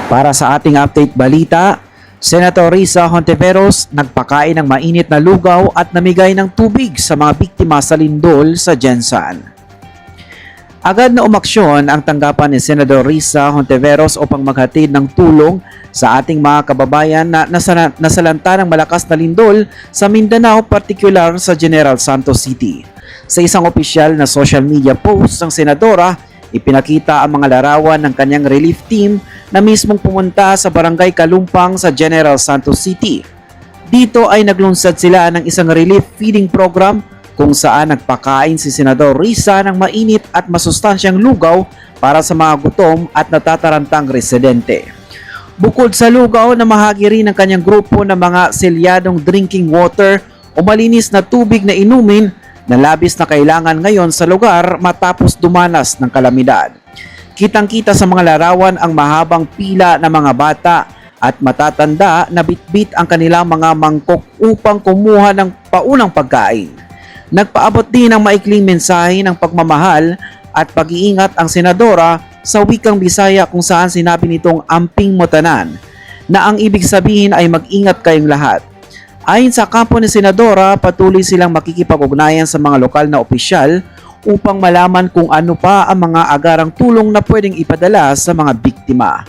Para sa ating update balita, Senator Risa Hontiveros nagpakain ng mainit na lugaw at namigay ng tubig sa mga biktima sa lindol sa Jensan. Agad na umaksyon ang tanggapan ni Senador Risa Hontiveros upang maghatid ng tulong sa ating mga kababayan na nasalanta ng malakas na lindol sa Mindanao, partikular sa General Santos City. Sa isang opisyal na social media post ng senadora, ipinakita ang mga larawan ng kanyang relief team na mismong pumunta sa Barangay Kalumpang sa General Santos City. Dito ay naglunsad sila ng isang relief feeding program kung saan nagpakain si Senador Risa ng mainit at masustansyang lugaw para sa mga gutom at natatarantang residente. Bukod sa lugaw, namahagi rin ng kanyang grupo ng mga selyadong drinking water o malinis na tubig na inumin na labis na kailangan ngayon sa lugar matapos dumanas ng kalamidad. Kitang-kita sa mga larawan ang mahabang pila ng mga bata at matatanda na bitbit ang kanilang mga mangkok upang kumuha ng paunang pagkain. Nagpaabot din ng maikling mensahe ng pagmamahal at pag-iingat ang senadora sa wikang Bisaya kung saan sinabi nitong amping mo tanan na ang ibig sabihin ay mag-ingat kayong lahat. Ayon sa kampo ni senadora, patuloy silang makikipag-ugnayan sa mga lokal na opisyal upang malaman kung ano pa ang mga agarang tulong na pwedeng ipadala sa mga biktima.